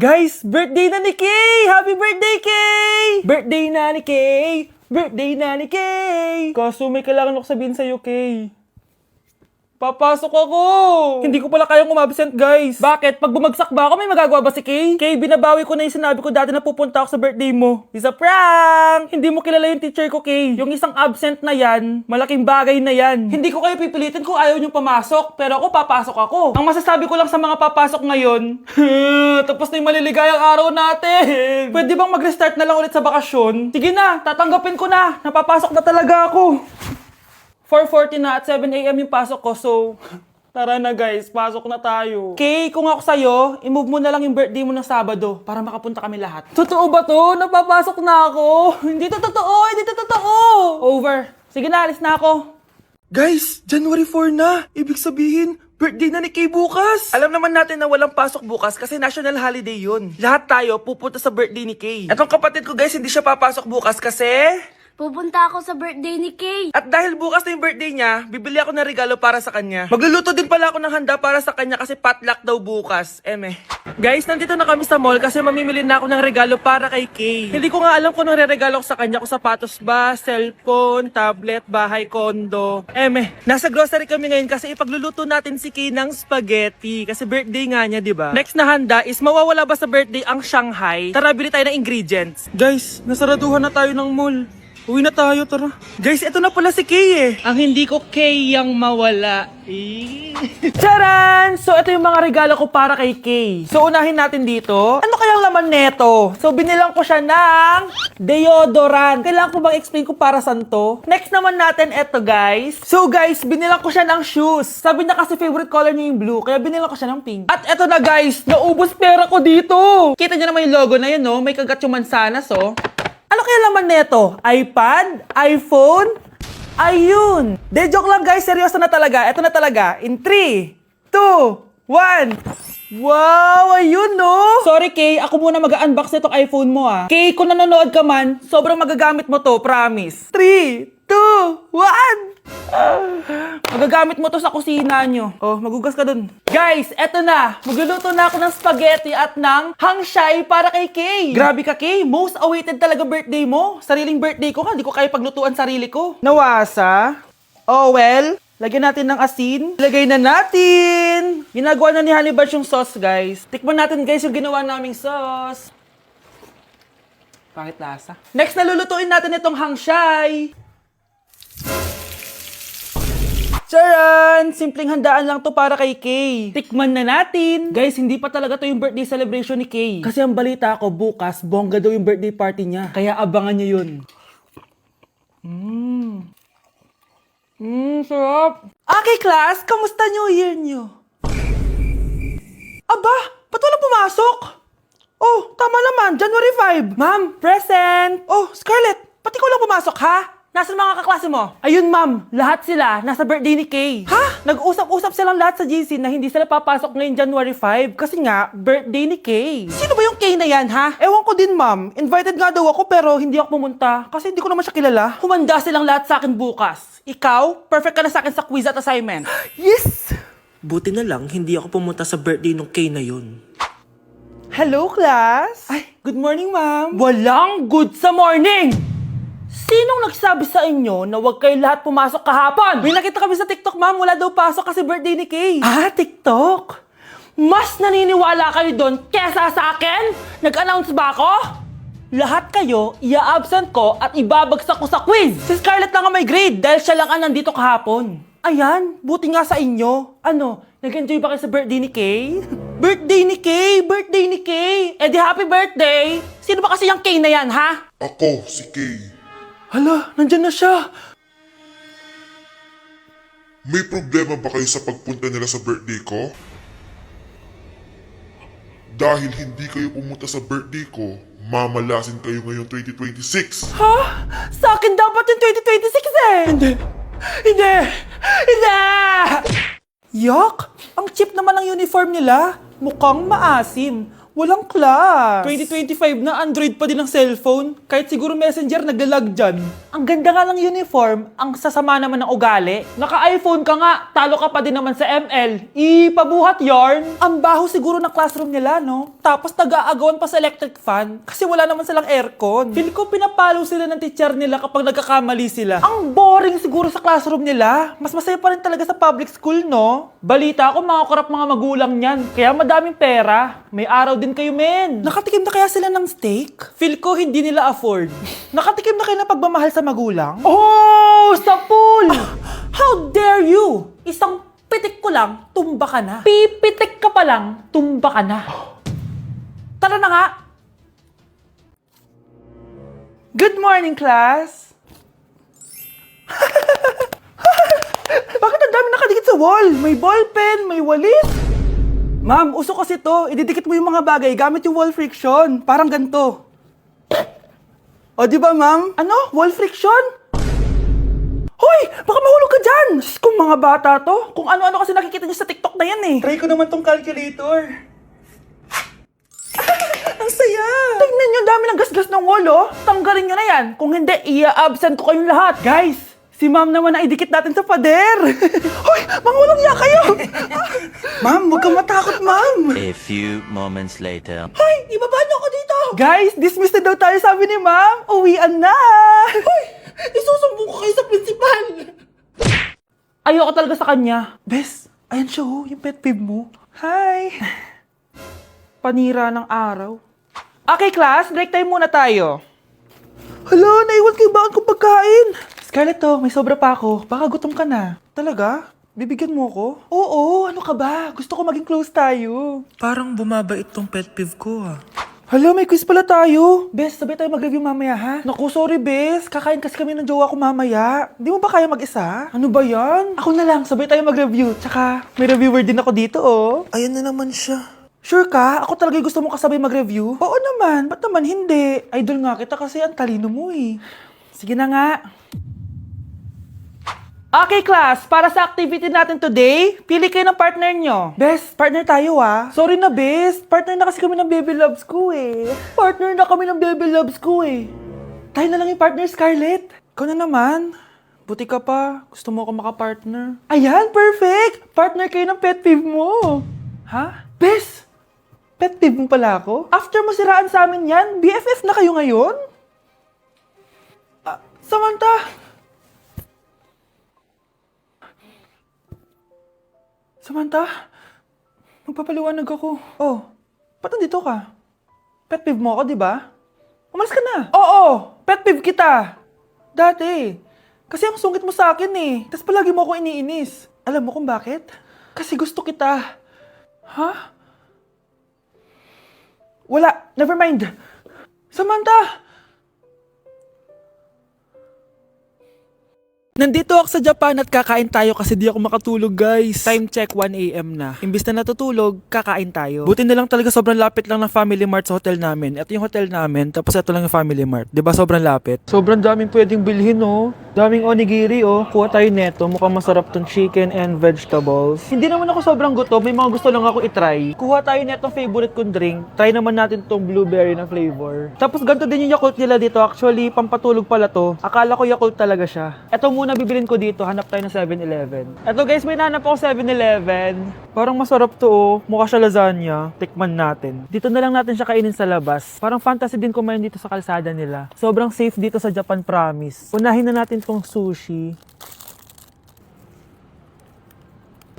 Guys, birthday na ni Kay! Happy birthday, Kay! Birthday na ni Kay! Birthday na ni Kay! Kaso may kailangan ako sabihin sa'yo, Kay. Papasok ako! Hindi ko pala kayang umabsent, guys. Bakit? Pag bumagsak ba ako, may magagawa ba si Kay? Kay, binabawi ko na yung sinabi ko dati na pupunta ako sa birthday mo. It's a prank! Hindi mo kilala yung teacher ko, Kay. Yung isang absent na yan, malaking bagay na yan. Hindi ko kayo pipilitin kung ayaw niyong pumasok, pero ako papasok ako. Ang masasabi ko lang sa mga papasok ngayon, tapos na yung maliligayang araw natin. Pwede bang mag-restart na lang ulit sa bakasyon? Sige na, tatanggapin ko na. Napapasok na talaga ako. 4:40 na at 7 AM yung pasok ko, so tara na guys, pasok na tayo. Kay, kung ako sa'yo, i-move mo na lang yung birthday mo ng Sabado para makapunta kami lahat. Totoo ba to? Napapasok na ako? Hindi to totoo, hindi to totoo. Over. Sige na, alis na ako. Guys, January 4 na. Ibig sabihin, birthday na ni Kay bukas. Alam naman natin na walang pasok bukas kasi national holiday yun. Lahat tayo pupunta sa birthday ni Kay. Etong kapatid ko guys, hindi siya papasok bukas kasi Pupunta ako sa birthday ni Kay. at dahil bukas na yung birthday niya, bibili ako ng regalo para sa kanya. Magluluto din pala ako ng handa para sa kanya kasi potluck daw bukas. Guys, nandito na kami sa mall kasi mamimili na ako ng regalo para kay Kay. Hindi ko nga alam kung anong re-regalo ko sa kanya. Kung sapatos ba, cellphone, tablet, bahay, kondo. Nasa grocery kami ngayon kasi ipagluluto natin si Kay ng spaghetti. Kasi birthday nga niya, di ba? Next na handa is mawawala ba sa birthday ang Shanghai? Tara, bili tayo ng ingredients. Guys, nasaraduhan na tayo ng mall. Uwi na tayo, tara. Guys, ito na pala si Kay eh. Ang hindi ko Kay yang mawala. Charan! So, ito yung mga regalo ko para kay Kay. So, unahin natin dito. Ano kayang laman neto? So, binilang ko siya ng deodorant. Kailangan ko bang explain ko para saan to? Next naman natin, ito guys. So, guys, binilang ko siya ng shoes. Sabi niya kasi favorite color niya yung blue, kaya binilang ko siya ng pink. At ito na guys, naubos pera ko dito. Kita niyo naman yung logo na yun, no? May kagat yung mansanas, oh. Ano kaya laman neto? iPad? iPhone? Ayun! De, joke lang guys, seryoso na talaga. Ito na talaga. In 3, 2, 1. Wow! Ayun no! Sorry Kay, ako muna mag-unbox nitong iPhone mo ah. Kay, kung nanonood ka man, sobrang magagamit mo to, promise. 3, 2, 1! Magagamit mo to sa kusina nyo. Oh, magugas ka dun. Guys, eto na. Magluluto na ako ng spaghetti at ng hangshai para kay Kay. Grabe ka, Kay. Most awaited talaga birthday mo. Sariling birthday ko ka. Hindi ko kaya paglutuan sarili ko. Nawasa? Oh, well. Lagyan natin ng asin. Ilagay na natin. Ginagawa na ni Honey Bunch yung sauce, guys. Tikman natin, guys, yung ginawa naming sauce. Pangit lasa. Next, nalulutuin natin itong hangshai. Charan! Simpleng handaan lang to para kay Kay. Tikman na natin. Guys, hindi pa talaga to yung birthday celebration ni Kay. Kasi ang balita ko, bukas, bongga daw yung birthday party niya. Kaya abangan niyo yun. Sarap. Okay, class, kamusta New Year niyo? Aba, ba't wala pumasok? Oh, tama naman, January 5. Ma'am, present. Oh, Scarlett, pati ko lang pumasok, ha? Nasaan mga kaklase mo? Ayun, ma'am. Lahat sila nasa birthday ni Kay. Ha? Nag-usap-usap silang lahat sa GC na hindi sila papasok ngayon January 5 kasi nga, birthday ni Kay. Sino ba yung Kay na yan, ha? Ewan ko din, ma'am. Invited nga daw ako pero hindi ako pumunta kasi hindi ko naman siya kilala. Humanda silang lahat sa akin bukas. Ikaw, perfect ka na sa akin sa quiz at assignment. Yes! Buti na lang, hindi ako pumunta sa birthday nung Kay na yun. Hello, class? Ay, good morning, ma'am. Walang good sa morning! Sinong nagsabi sa inyo na huwag kayo lahat pumasok kahapon? May nakita kami sa TikTok, ma'am. Wala daw pasok kasi birthday ni Kay. Ah, TikTok? Mas naniniwala kayo doon kesa sa akin? Nag-announce ba ako? Lahat kayo, ia-absent ko at ibabagsak ko sa quiz. Si Scarlett lang ang may grade dahil siya lang ang nandito kahapon. Ayan, buti nga sa inyo. Ano, nag-enjoy ba kayo sa birthday ni Kay? Birthday ni Kay! Birthday ni Kay! Eh di happy birthday! Sino ba kasi yung Kay na yan, ha? Ako, si Kay. Hala, nandyan na siya. May problema ba kayo sa pagpunta nila sa birthday ko? Dahil hindi kayo pumunta sa birthday ko, mamalasin kayo ngayong 2026. Ha? Sa akin dapat yung 2026 eh! Hindi! Hindi! Hindi! Yak! Ang cheap naman ng uniform nila. Mukhang maasim. Walang class. 2025 na, Android pa din ang cellphone. Kahit siguro Messenger, naglalag dyan. Ang ganda nga ng uniform, ang sasama naman ng ugali. Naka-iPhone ka nga, talo ka pa din naman sa ML. Ipabuhat yarn. Ang baho siguro ng classroom nila, no? Tapos nag-aagawan pa sa electric fan kasi wala naman silang aircon. Feel ko pinapalo sila ng teacher nila kapag nagkakamali sila. Ang boring siguro sa classroom nila. Mas masaya pa rin talaga sa public school, no? Balita ko, mga korap mga magulang niyan. Kaya madaming pera. May araw din kayo, men. Nakatikim na kaya sila ng steak? Feel ko hindi nila afford. Nakatikim na kayo ng pagmamahal sa magulang? Oh, sa pool! How dare you? Isang pitik ko lang, tumba ka na. Pipitik ka pa lang, tumba ka na. Tara na nga. Good morning, class. Bakit ang dami nakadikit sa wall? May ballpen, may walis. Ma'am, uso kasi to. Ididikit mo yung mga bagay gamit yung wall friction. Parang ganito. O, di ba, ma'am? Ano? Wall friction? Hoy! Baka mahulog ka dyan! Sus, kung mga bata to. Kung ano-ano kasi nakikita niyo sa TikTok na yan eh. Try ko naman tong calculator. Ang saya! Tingnan niyo, dami ng gasgas ng wall, oh. Tanggalin niyo na yan. Kung hindi, i-absent ko kayong lahat. Guys! Si ma'am naman na idikit natin sa pader. Hoy! Mangulong niya kayo! Ma'am, huwag kang matakot, ma'am. A few moments later. Hoy! Ibaba niyo ako dito! Guys, dismiss na daw tayo, sabi ni ma'am. Uwian na! Hoy! Isusumbong ko kayo sa principal! Ayoko talaga sa kanya. Bes, ayan siya oh, yung pet peeve mo. Hi! Panira ng araw. Okay, class, break time muna tayo. Hala, naiwan ko yung bakit kong pagkain. Scarlett to, may sobra pa ako. Baka gutom ka na. Talaga? Bibigyan mo ako? Oo, ano ka ba? Gusto ko maging close tayo. Parang bumabait tong pet peeve ko ah. Hala, may quiz pala tayo. Bes, sabay tayo mag-review mamaya, ha? Naku, sorry, Bes. Kakain kasi kami ng jowa ko mamaya. Di mo ba kaya mag-isa? Ano ba yan? Ako na lang, sabay tayo mag-review. Tsaka, may reviewer din ako dito, oh. Ayan na naman siya. Sure ka? Ako talaga yung gusto mo kasabay mag-review? Oo naman, ba't naman hindi? Idol nga kita kasi ang talino mo eh. Sige na nga. Okay, class. Para sa activity natin today, pili kayo ng partner nyo. Bes, partner tayo ah. Sorry na, Bes. Partner na kasi kami ng baby loves ko eh. Partner na kami ng baby loves ko eh. Tayo na lang yung partner, Scarlett. Ikaw na naman. Buti ka pa. Gusto mo ako makapartner. Ayan, perfect! Partner kayo ng pet peeve mo. Ha? Bes! Pet peeve mo pala ako? After mo siraan sa amin yan, BFF na kayo ngayon? Samantha! Samantha, magpapaliwanag ako. Oh, ba't nandito ka? Pet peeve mo ako, di ba? Umalis ka na. Oo, pet peeve kita. Dati. Kasi ang sungit mo sa akin eh. Tapos palagi mo ako iniinis. Alam mo kung bakit? Kasi gusto kita. Ha? Wala, never mind. Samantha! Nandito ako sa Japan at kakain tayo kasi di ako makatulog, guys. Time check, 1 AM na. Imbis na natutulog, kakain tayo. Buti na lang talaga sobrang lapit lang ng Family Mart sa hotel namin. Ito yung hotel namin, tapos ito lang yung Family Mart. Diba sobrang lapit? Sobrang daming pwedeng bilhin, oh. Daming onigiri, oh. Kuha tayo neto. Mukhang masarap tong chicken and vegetables. Hindi naman ako sobrang gutom. May mga gusto lang ako itry. Kuha tayo netong favorite kong drink. Try naman natin tong blueberry na flavor. Tapos ganito din yung Yakult nila dito. Actually, pampatulog pala to. Akala ko Yakult talaga siya. Ito muna bibilin ko dito. Hanap tayo ng 7-Eleven. Ito guys, may nahanap ako 7-Eleven. Parang masarap to, oh. Mukha siya lasagna. Tikman natin. Dito na lang natin siya kainin sa labas. Parang fantasy din kumain dito sa kalsada nila. Sobrang safe dito sa Japan, promise. Unahin na natin tong sushi.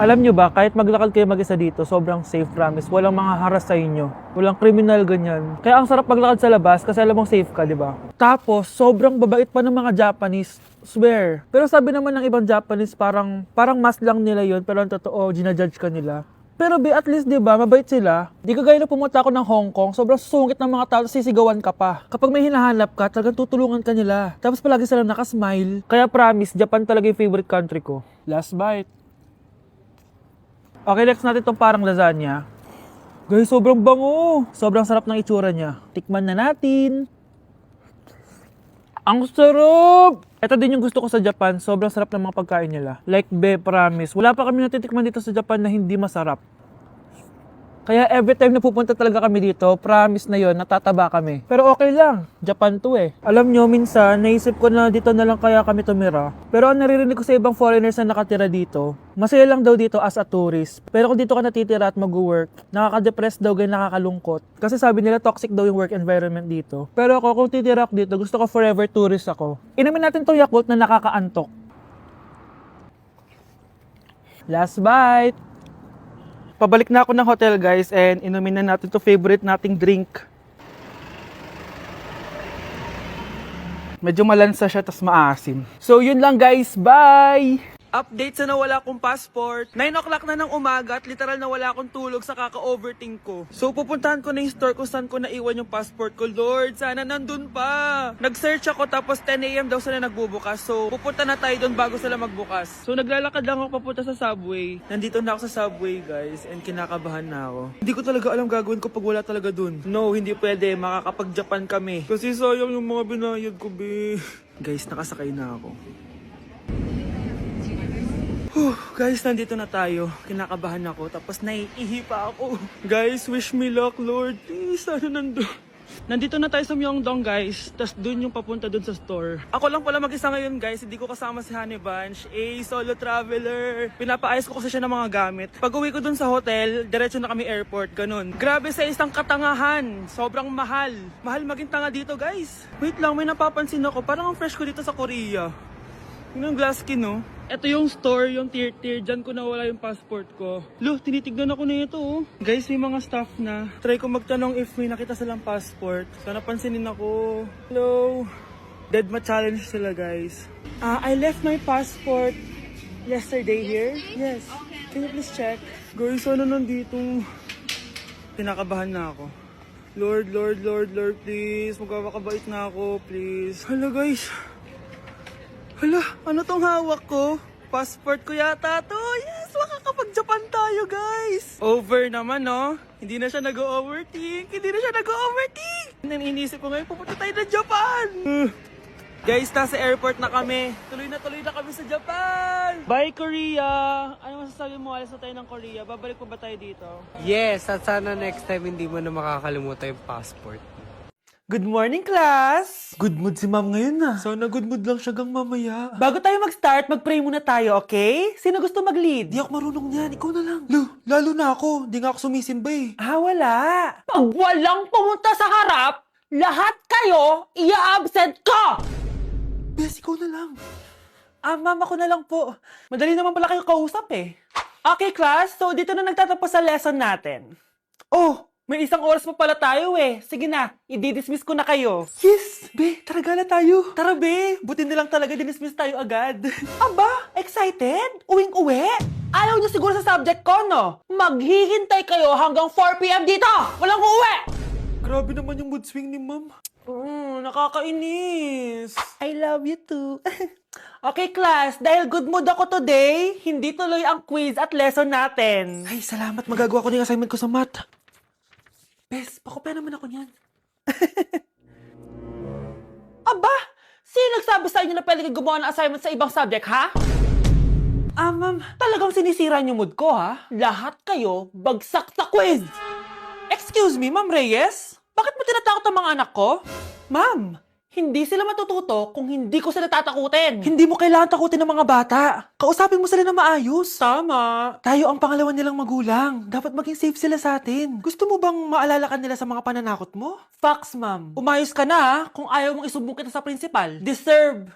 Alam nyo ba, kahit maglakad kayo mag-isa dito, sobrang safe, promise. Walang mga haras sa inyo. Walang kriminal, ganyan. Kaya ang sarap maglakad sa labas kasi alam mong safe ka, di ba? Tapos, sobrang babait pa ng mga Japanese. Swear. Pero sabi naman ng ibang Japanese, parang mas lang nila yun. Pero ang totoo, ginajudge ka nila. Pero at least, di ba, mabait sila. Di kagaya na pumunta ako ng Hong Kong, sobrang susungit ng mga tao, sisigawan ka pa. Kapag may hinahanap ka, talagang tutulungan ka nila. Tapos palagi sila nakasmile. Kaya promise, Japan talaga yung favorite country ko. Last bite. Okay, next natin itong parang lasagna. Guys, sobrang bango. Sobrang sarap ng itsura niya. Tikman na natin. Ang sarap! Ito din yung gusto ko sa Japan. Sobrang sarap ng mga pagkain nila. Like, promise. Wala pa kami natitikman dito sa Japan na hindi masarap. Kaya every time na pupunta talaga kami dito, promise na yon, natataba kami. Pero okay lang, Japan to eh. Alam nyo, minsan, naisip ko na dito na lang kaya kami tumira. Pero ang naririnig ko sa ibang foreigners na nakatira dito, masaya lang daw dito as a tourist. Pero kung dito ka natitira at mag-work, nakaka-depress daw, ganyan nakakalungkot. Kasi sabi nila toxic daw yung work environment dito. Pero ako, kung titira ako dito, gusto ko forever tourist ako. Inumin natin tong Yakult na nakakaantok. Last bite! Pabalik na ako ng hotel guys and inumin na natin to favorite nating drink. Medyo malansa siya tas maasim. So yun lang guys, bye! Update sa nawala kong passport. 9 o'clock na ng umaga at literal na wala akong tulog sa kaka-overthink ko. So pupuntahan ko na yung store kung saan ko naiwan yung passport ko. Lord, sana nandun pa. Nag-search ako tapos 10 a.m. daw sila nagbubukas. So pupunta na tayo doon bago sila magbukas. So naglalakad lang ako papunta sa subway. Nandito na ako sa subway guys and kinakabahan na ako. Hindi ko talaga alam gagawin ko pag wala talaga doon. No, hindi pwede. Makakapag-Japan kami. Kasi sayang yung mga binayad ko, be. Guys, nakasakay na ako. Guys, nandito na tayo. Kinakabahan ako. Tapos naiihi pa ako. Guys, wish me luck, Lord. Please, sana nandun. Nandito na tayo sa Myeongdong, guys. Tapos dun yung papunta dun sa store. Ako lang pala mag-isa ngayon, guys. Hindi ko kasama si Honey Bunch. Solo traveler. Pinapaayos ko kasi siya ng mga gamit. Pag uwi ko dun sa hotel, diretso na kami airport. Ganun. Grabe sa isang katangahan. Sobrang mahal. Mahal maging tanga dito, guys. Wait lang, may napapansin ako. Parang ang fresh ko dito sa Korea. Yun yung glass skin, no? Ito yung store, yung tier. Diyan ko nawala yung passport ko. Lo, tinitignan ako na ito, oh. Guys, may mga staff na. Try ko magtanong if may nakita silang passport. Sana pansinin ako. Hello? Deadma challenge sila, guys. I left my passport yesterday here. Yes. Can you please check? Guys, sana nandito? Pinakabahan na ako. Lord, please. Magkakabait na ako, please. Hala, guys. Hala, ano tong hawak ko? Passport ko yata to. Yes, makakapag-Japan tayo, guys. Over naman, no? Hindi na siya nag-overthink. Iniisip ko ngayon, pupunta tayo ng Japan. Guys, nasa airport na kami. Tuloy na kami sa Japan. Bye, Korea. Ano masasabi mo? Alas na tayo ng Korea. Babalik pa ba tayo dito? Yes, at sana next time hindi mo na makakalimutan yung passport. Good morning, class! Good mood si ma'am ngayon na. Sana good mood lang siya gang mamaya. Bago tayo mag-start, mag-pray muna tayo, okay? Sino gusto mag-lead? Di ako marunong niyan, ikaw na lang. Lalo na ako. Di nga ako sumisimba eh. Wala. Pag walang pumunta sa harap, lahat kayo, i-absent ko! Bes, ikaw na lang. Ma'am, ako na lang po. Madali naman pala kayo kausap eh. Okay, class. So, dito na nagtatapos sa lesson natin. Oh! May isang oras pa pala tayo eh. Sige na, i-dismiss ko na kayo. Yes! Be, tara gala tayo. Tara be, buti nilang talaga dinismiss tayo agad. Aba, excited? Uwing-uwi? Ayaw niyo siguro sa subject ko, no? Maghihintay kayo hanggang 4 p.m. dito! Walang uuwi! Grabe naman yung mood swing ni ma'am. Nakakainis. I love you too. Okay, class. Dahil good mood ako today, hindi tuloy ang quiz at lesson natin. Ay, salamat. Magagawa ko na yung assignment ko sa math. Bes, pakopya naman ako niyan. Aba! Sino nagsabi sa inyo na pwede kayo gumawa ng assignment sa ibang subject, ha? Ma'am, talagang sinisira niyo mood ko, ha? Lahat kayo bagsak sa quiz! Excuse me, Ma'am Reyes? Bakit mo tinatakot ang mga anak ko? Ma'am, hindi sila matututo kung hindi ko sila tatakutin. Hindi mo kailangan takutin ng mga bata. Kausapin mo sila na maayos. Tama. Tayo ang pangalawa nilang magulang. Dapat maging safe sila sa atin. Gusto mo bang maalala ka nila sa mga pananakot mo? Facts, ma'am. Umayos ka na, ha? Kung ayaw mong isumbong kita sa principal. Deserve.